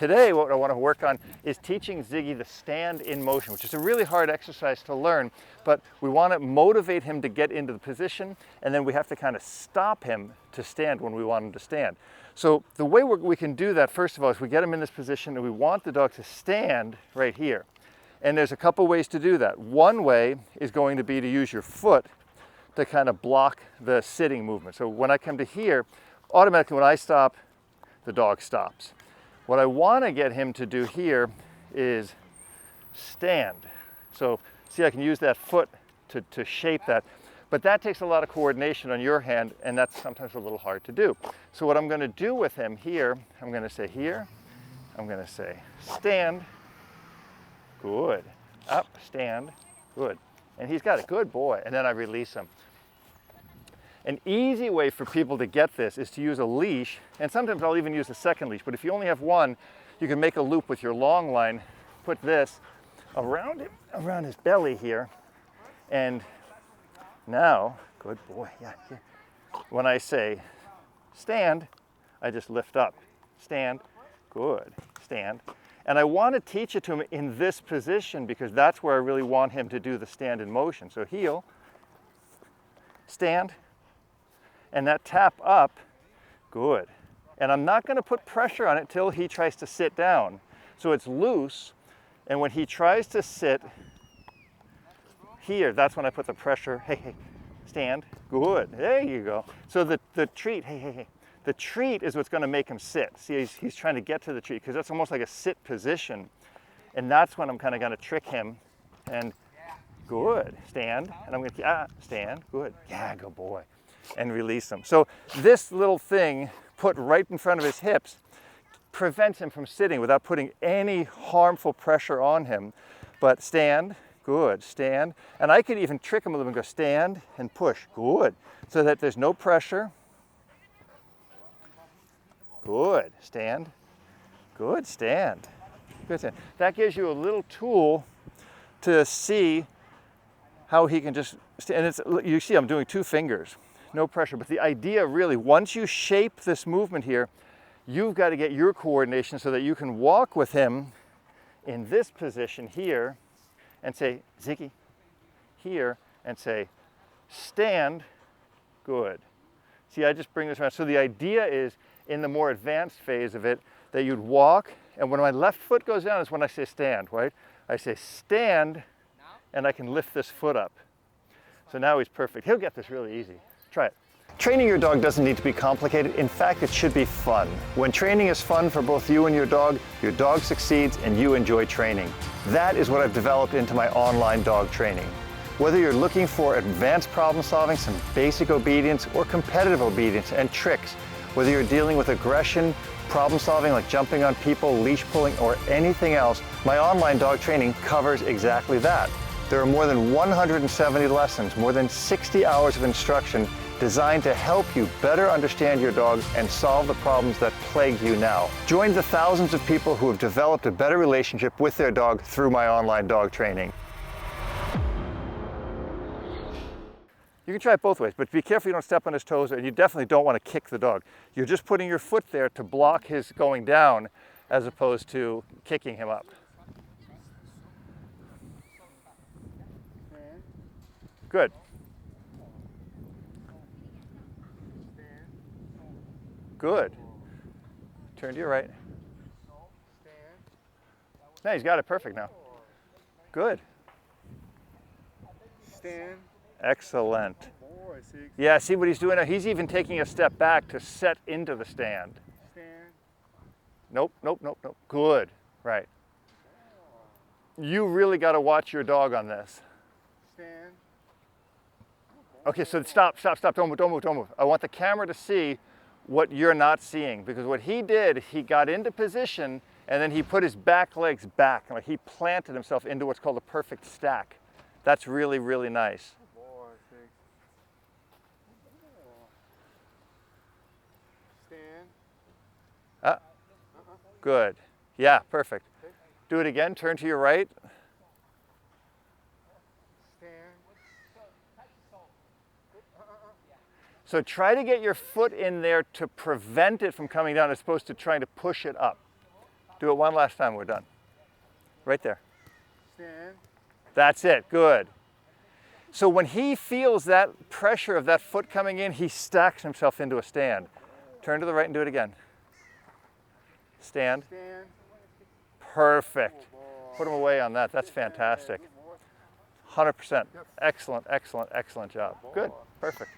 Today, what I want to work on is teaching Ziggy the stand in motion, which is a really hard exercise to learn, but we want to motivate him to get into the position, and then we have to kind of stop him to stand when we want him to stand. So the way we can do that, first of all, is we get him in this position and we want the dog to stand right here. And there's a couple ways to do that. One way is going to be to use your foot to kind of block the sitting movement. So when I come to here, automatically when I stop, the dog stops. What I want to get him to do here is stand. So see, I can use that foot to shape that, but that takes a lot of coordination on your hand, and that's sometimes a little hard to do. So what I'm going to do with him here, I'm going to say here, I'm going to say stand, good, up, stand, good. And he's got it, good boy, and then I release him. An easy way for people to get this is to use a leash, and sometimes I'll even use a second leash, but if you only have one, you can make a loop with your long line, put this around him, around his belly here, and now, good boy, yeah, here. When I say stand, I just lift up, stand, good, stand. And I want to teach it to him in this position because that's where I really want him to do the stand in motion. So heel, stand, and that tap up, good. And I'm not going to put pressure on it till he tries to sit down. So it's loose, and when he tries to sit here, that's when I put the pressure. Hey, hey, stand, good, there you go. So the treat, hey, hey, hey, the treat is what's going to make him sit. See, he's trying to get to the treat because that's almost like a sit position. And that's when I'm kind of going to trick him. And good, stand, and I'm going to, stand, good, yeah, good boy. And release him. So this little thing put right in front of his hips prevents him from sitting without putting any harmful pressure on him. But stand, good, stand. And I could even trick him a little bit and go stand and push, good. So that there's no pressure. Good, stand, good, stand. Good, stand. That gives you a little tool to see how he can just stand. And you see I'm doing 2 fingers. No pressure, but the idea really, once you shape this movement here, you've got to get your coordination so that you can walk with him in this position here and say, Ziggy, here, and say, stand, good. See, I just bring this around. So the idea is, in the more advanced phase of it, that you'd walk, and when my left foot goes down is when I say stand, right? I say stand, and I can lift this foot up. So now he's perfect. He'll get this really easy. Try it. Training your dog doesn't need to be complicated. In fact, it should be fun. When training is fun for both you and your dog succeeds and you enjoy training. That is what I've developed into my online dog training. Whether you're looking for advanced problem solving, some basic obedience, or competitive obedience and tricks, whether you're dealing with aggression, problem solving like jumping on people, leash pulling, or anything else, my online dog training covers exactly that. There are more than 170 lessons, more than 60 hours of instruction designed to help you better understand your dog and solve the problems that plague you now. Join the thousands of people who have developed a better relationship with their dog through my online dog training. You can try it both ways, but be careful you don't step on his toes, and you definitely don't want to kick the dog. You're just putting your foot there to block his going down as opposed to kicking him up. Good. Good. Turn to your right. No, he's got it perfect now. Good. Stand. Excellent. Yeah, see what he's doing now? He's even taking a step back to set into the stand. Stand. Nope, nope, nope, nope. Good. Right. You really got to watch your dog on this. Stand. Okay, so stop, stop, stop. Don't move, don't move, don't move. I want the camera to see what you're not seeing, because what he did, he got into position and then he put his back legs back, and like he planted himself into what's called a perfect stack. That's really, really nice. Stand. Good. Yeah, perfect. Do it again. Turn to your right. Stand. So try to get your foot in there to prevent it from coming down as opposed to trying to push it up. Do it one last time, we're done. Right there. Stand. That's it, good. So when he feels that pressure of that foot coming in, he stacks himself into a stand. Turn to the right and do it again. Stand. Stand. Perfect. Put him away on that. That's fantastic. 100%. Excellent, excellent, excellent job. Good. Perfect.